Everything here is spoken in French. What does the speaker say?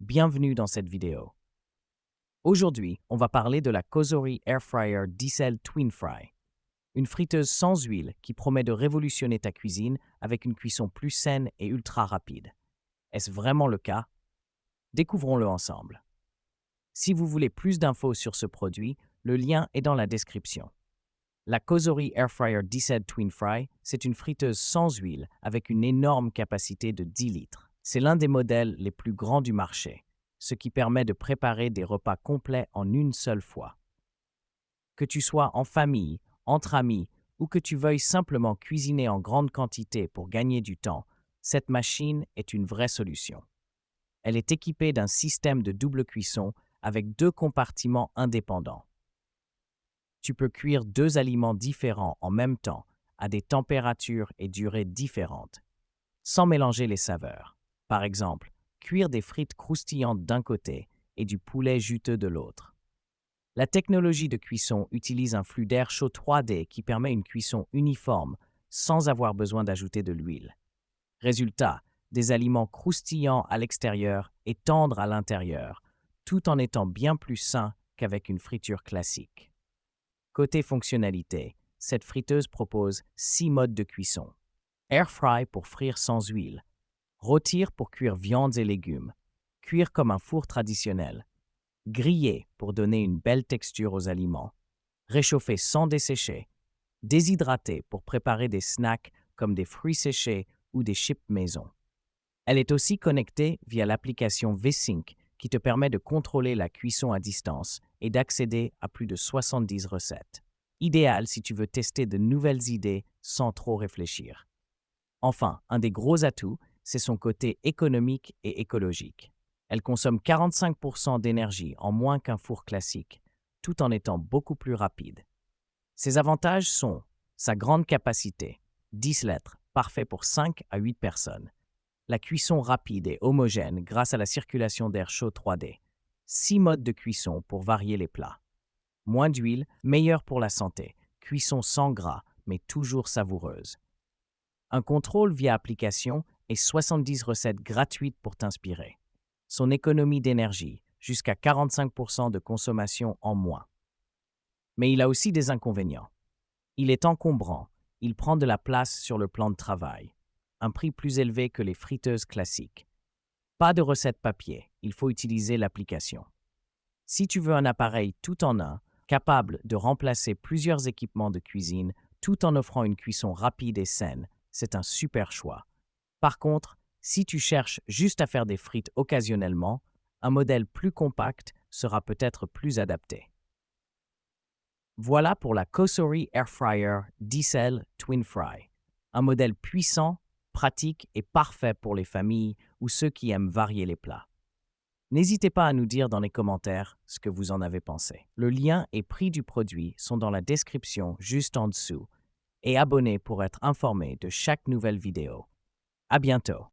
bienvenue dans cette vidéo. Aujourd'hui, on va parler de la Cosori Air Fryer Diesel Twin Fry, une friteuse sans huile qui promet de révolutionner ta cuisine avec une cuisson plus saine et ultra rapide. Est-ce vraiment le cas? Découvrons-le ensemble. Si vous voulez plus d'infos sur ce produit, le lien est dans la description. La Cosori Air Fryer Diesel Twin Fry, c'est une friteuse sans huile avec une énorme capacité de 10 litres. C'est l'un des modèles les plus grands du marché, ce qui permet de préparer des repas complets en une seule fois. Que tu sois en famille, entre amis ou que tu veuilles simplement cuisiner en grande quantité pour gagner du temps, cette machine est une vraie solution. Elle est équipée d'un système de double cuisson avec 2 compartiments indépendants. Tu peux cuire 2 aliments différents en même temps, à des températures et durées différentes, sans mélanger les saveurs. Par exemple, cuire des frites croustillantes d'un côté et du poulet juteux de l'autre. La technologie de cuisson utilise un flux d'air chaud 3D qui permet une cuisson uniforme sans avoir besoin d'ajouter de l'huile. Résultat, des aliments croustillants à l'extérieur et tendres à l'intérieur, tout en étant bien plus sains qu'avec une friture classique. Côté fonctionnalité, cette friteuse propose 6 modes de cuisson. Air fry pour frire sans huile, rôtir pour cuire viandes et légumes, cuire comme un four traditionnel, griller pour donner une belle texture aux aliments, réchauffer sans dessécher, déshydrater pour préparer des snacks comme des fruits séchés ou des chips maison. Elle est aussi connectée via l'application V-Sync qui te permet de contrôler la cuisson à distance et d'accéder à plus de 70 recettes. Idéal si tu veux tester de nouvelles idées sans trop réfléchir. Enfin, un des gros atouts, c'est son côté économique et écologique. Elle consomme 45% d'énergie en moins qu'un four classique, tout en étant beaucoup plus rapide. Ses avantages sont sa grande capacité, 10 litres, parfait pour 5 à 8 personnes. La cuisson rapide et homogène grâce à la circulation d'air chaud 3D. 6 modes de cuisson pour varier les plats. Moins d'huile, meilleur pour la santé. Cuisson sans gras, mais toujours savoureuse. Un contrôle via application et 70 recettes gratuites pour t'inspirer. Son économie d'énergie, jusqu'à 45% de consommation en moins. Mais il a aussi des inconvénients. Il est encombrant, il prend de la place sur le plan de travail. Un prix plus élevé que les friteuses classiques. Pas de recette papier, il faut utiliser l'application. Si tu veux un appareil tout en un, capable de remplacer plusieurs équipements de cuisine tout en offrant une cuisson rapide et saine, c'est un super choix. Par contre, si tu cherches juste à faire des frites occasionnellement, un modèle plus compact sera peut-être plus adapté. Voilà pour la Cosori Air Fryer Diesel Twin Fry, un modèle puissant, pratique et parfait pour les familles ou ceux qui aiment varier les plats. N'hésitez pas à nous dire dans les commentaires ce que vous en avez pensé. Le lien et prix du produit sont dans la description juste en dessous et abonnez pour être informé de chaque nouvelle vidéo. À bientôt!